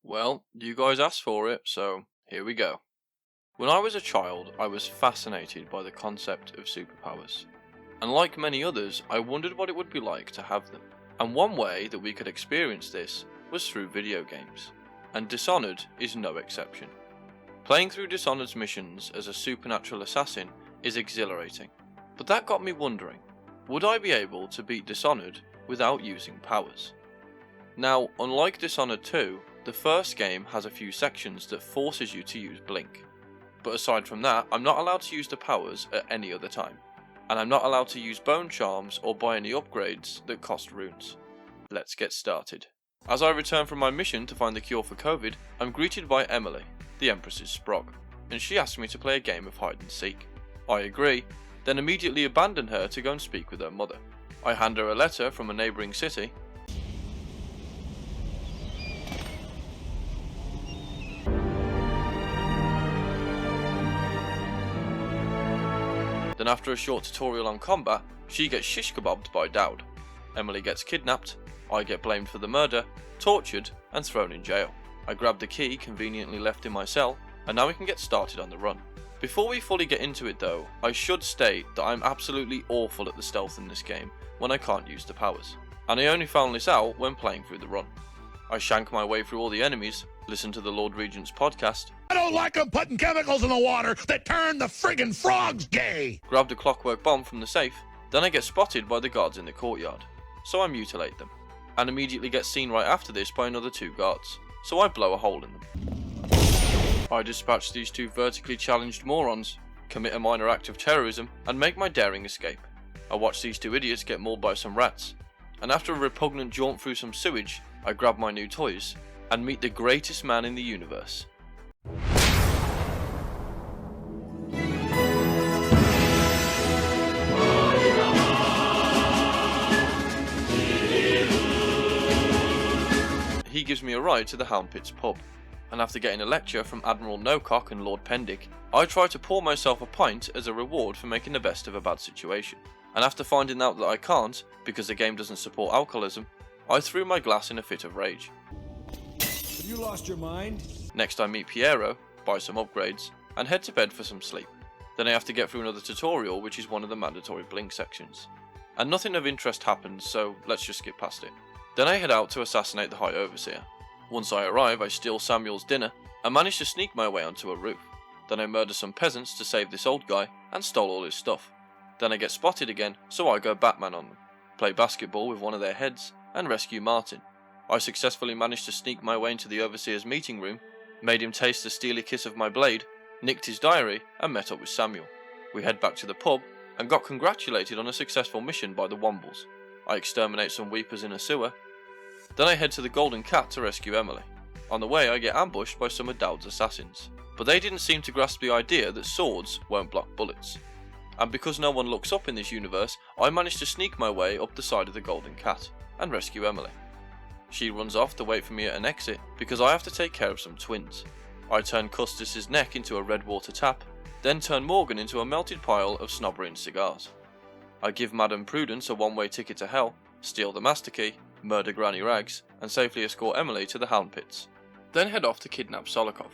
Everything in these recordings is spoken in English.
Well, you guys asked for it, so here we go. When I was a child, I was fascinated by the concept of superpowers. And like many others, I wondered what it would be like to have them. And one way that we could experience this was through video games. And Dishonored is no exception. Playing through Dishonored's missions as a supernatural assassin is exhilarating. But that got me wondering, would I be able to beat Dishonored without using powers? Now, unlike Dishonored 2, the first game has a few sections that forces you to use Blink. But aside from that, I'm not allowed to use the powers at any other time. And I'm not allowed to use bone charms or buy any upgrades that cost runes. Let's get started. As I return from my mission to find the cure for COVID, I'm greeted by Emily, the Empress's Sprog, and she asks me to play a game of hide and seek. I agree, then immediately abandon her to go and speak with her mother. I hand her a letter from a neighbouring city. Then after a short tutorial on combat, she gets shish kebabbed by Dowd. Emily gets kidnapped, I get blamed for the murder, tortured and thrown in jail. I grab the key conveniently left in my cell, and now we can get started on the run. Before we fully get into it though, I should state that I'm absolutely awful at the stealth in this game when I can't use the powers. And I only found this out when playing through the run. I shank my way through all the enemies, listen to the Lord Regent's podcast. I don't like them putting chemicals in the water that turn the friggin' frogs gay! Grab the clockwork bomb from the safe, then I get spotted by the guards in the courtyard, so I mutilate them, and immediately get seen right after this by another two guards, so I blow a hole in them. I dispatch these two vertically challenged morons, commit a minor act of terrorism, and make my daring escape. I watch these two idiots get mauled by some rats, and after a repugnant jaunt through some sewage, I grab my new toys, and meet the greatest man in the universe. He gives me a ride to the Hound Pits pub, and after getting a lecture from Admiral Nocock and Lord Pendick, I try to pour myself a pint as a reward for making the best of a bad situation. And after finding out that I can't, because the game doesn't support alcoholism, I threw my glass in a fit of rage. Have you lost your mind? Next I meet Piero, buy some upgrades, and head to bed for some sleep. Then I have to get through another tutorial, which is one of the mandatory Blink sections. And nothing of interest happens, so let's just skip past it. Then I head out to assassinate the High Overseer. Once I arrive, I steal Samuel's dinner, and manage to sneak my way onto a roof. Then I murder some peasants to save this old guy, and stole all his stuff. Then I get spotted again, so I go Batman on them, play basketball with one of their heads, and rescue Martin. I successfully managed to sneak my way into the Overseer's meeting room, made him taste the steely kiss of my blade, nicked his diary, and met up with Samuel. We head back to the pub, and got congratulated on a successful mission by the Wombles. I exterminate some weepers in a sewer. Then I head to the Golden Cat to rescue Emily. On the way I get ambushed by some of Dowd's assassins, but they didn't seem to grasp the idea that swords won't block bullets. And because no one looks up in this universe, I manage to sneak my way up the side of the Golden Cat, and rescue Emily. She runs off to wait for me at an exit, because I have to take care of some twins. I turn Custis's neck into a red water tap, then turn Morgan into a melted pile of snobbery and cigars. I give Madame Prudence a one-way ticket to hell, steal the master key, murder Granny Rags, and safely escort Emily to the Hound Pits. Then head off to kidnap Solikov.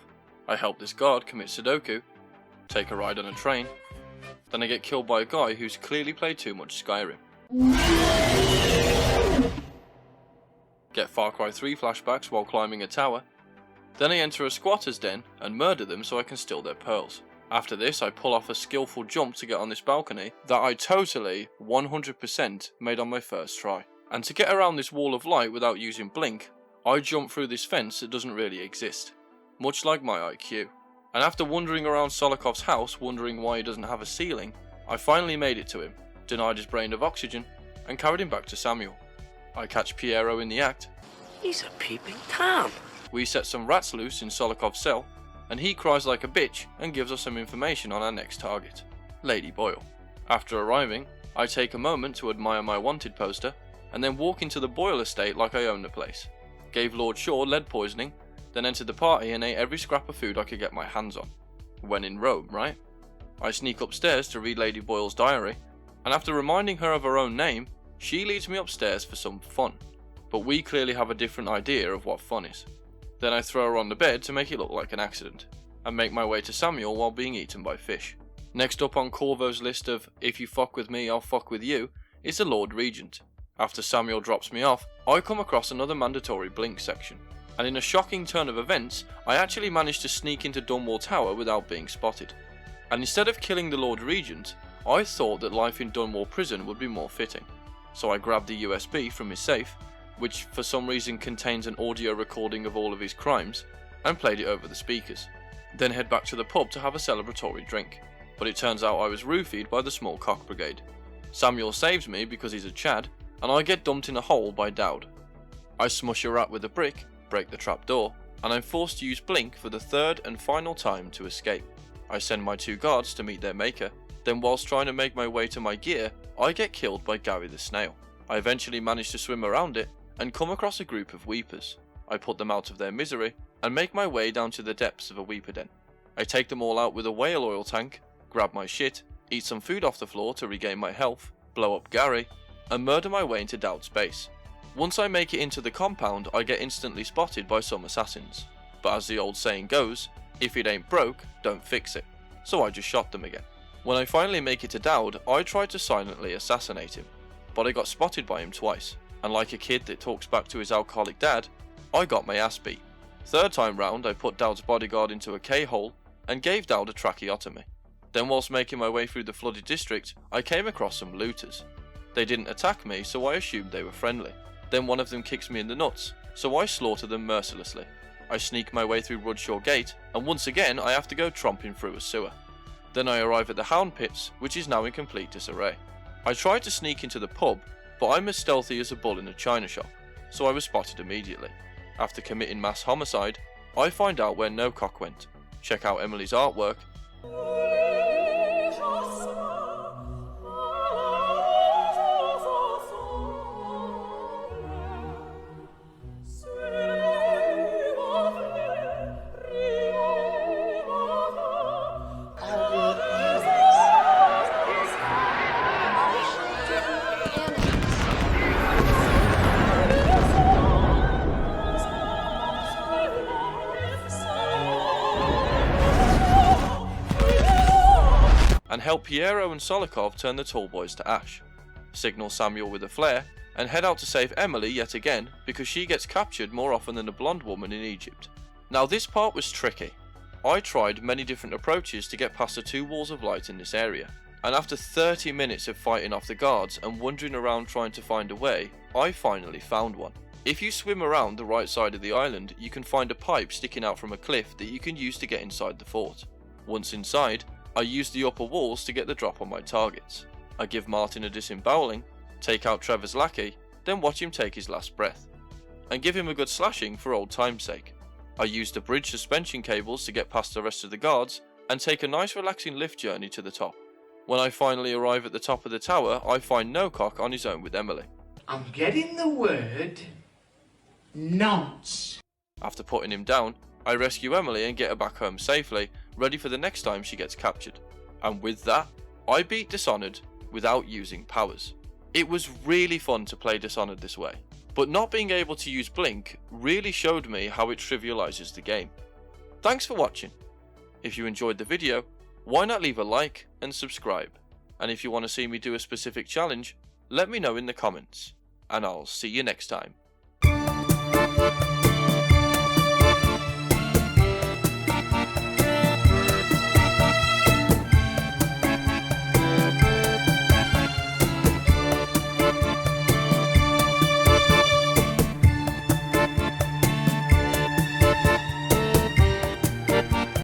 I help this guard commit Sudoku, take a ride on a train, then I get killed by a guy who's clearly played too much Skyrim. Get Far Cry 3 flashbacks while climbing a tower. Then I enter a squatter's den and murder them so I can steal their pearls. After this I pull off a skillful jump to get on this balcony that I totally 100% made on my first try. And to get around this wall of light without using Blink, I jump through this fence that doesn't really exist, much like my IQ. And after wandering around Solikov's house wondering why he doesn't have a ceiling, I finally made it to him, denied his brain of oxygen, and carried him back to Samuel. I catch Piero in the act. He's a peeping Tom. We set some rats loose in Solikov's cell, and he cries like a bitch and gives us some information on our next target, Lady Boyle. After arriving, I take a moment to admire my wanted poster, and then walk into the Boyle estate like I own the place. Gave Lord Shaw lead poisoning, then entered the party and ate every scrap of food I could get my hands on. When in Rome, right? I sneak upstairs to read Lady Boyle's diary, and after reminding her of her own name, she leads me upstairs for some fun. But we clearly have a different idea of what fun is. Then I throw her on the bed to make it look like an accident, and make my way to Samuel while being eaten by fish. Next up on Corvo's list of "if you fuck with me, I'll fuck with you" is the Lord Regent. After Samuel drops me off, I come across another mandatory blink section, and in a shocking turn of events, I actually managed to sneak into Dunwall Tower without being spotted. And instead of killing the Lord Regent, I thought that life in Dunwall Prison would be more fitting. So I grabbed the USB from his safe, which for some reason contains an audio recording of all of his crimes, and played it over the speakers. Then head back to the pub to have a celebratory drink, but it turns out I was roofied by the Small Cock Brigade. Samuel saves me because he's a Chad, and I get dumped in a hole by Dowd. I smush a rat with a brick, break the trap door, and I'm forced to use Blink for the third and final time to escape. I send my 2 guards to meet their maker, then whilst trying to make my way to my gear, I get killed by Gary the Snail. I eventually manage to swim around it, and come across a group of weepers. I put them out of their misery, and make my way down to the depths of a weeper den. I take them all out with a whale oil tank, grab my shit, eat some food off the floor to regain my health, blow up Gary, and murder my way into Dowd's base. Once I make it into the compound, I get instantly spotted by some assassins. But as the old saying goes, if it ain't broke, don't fix it. So I just shot them again. When I finally make it to Dowd, I tried to silently assassinate him, but I got spotted by him twice, and like a kid that talks back to his alcoholic dad, I got my ass beat. Third time round, I put Dowd's bodyguard into a K-hole, and gave Dowd a tracheotomy. Then whilst making my way through the flooded district, I came across some looters. They didn't attack me, so I assumed they were friendly. Then one of them kicks me in the nuts, so I slaughter them mercilessly. I sneak my way through Rudshaw Gate, and once again I have to go tromping through a sewer. Then I arrive at the Hound Pits, which is now in complete disarray. I tried to sneak into the pub, but I'm as stealthy as a bull in a china shop, so I was spotted immediately. After committing mass homicide, I find out where No Cock went, check out Emily's artwork, and help Piero and Solikov turn the tall boys to ash, signal Samuel with a flare, and head out to save Emily yet again because she gets captured more often than a blonde woman in Egypt. Now this part was tricky. I tried many different approaches to get past the 2 walls of light in this area, and after 30 minutes of fighting off the guards and wandering around trying to find a way, I finally found one. If you swim around the right side of the island, you can find a pipe sticking out from a cliff that you can use to get inside the fort. Once inside, I use the upper walls to get the drop on my targets. I give Martin a disemboweling, take out Trevor's lackey, then watch him take his last breath, and give him a good slashing for old time's sake. I use the bridge suspension cables to get past the rest of the guards, and take a nice relaxing lift journey to the top. When I finally arrive at the top of the tower, I find No Cock on his own with Emily. I'm getting the word nonce. After putting him down, I rescue Emily and get her back home safely, ready for the next time she gets captured. And with that, I beat Dishonored without using powers. It was really fun to play Dishonored this way, but not being able to use Blink really showed me how it trivializes the game. Thanks for watching. If you enjoyed the video, why not leave a like and subscribe? And if you want to see me do a specific challenge, let me know in the comments, and I'll see you next time.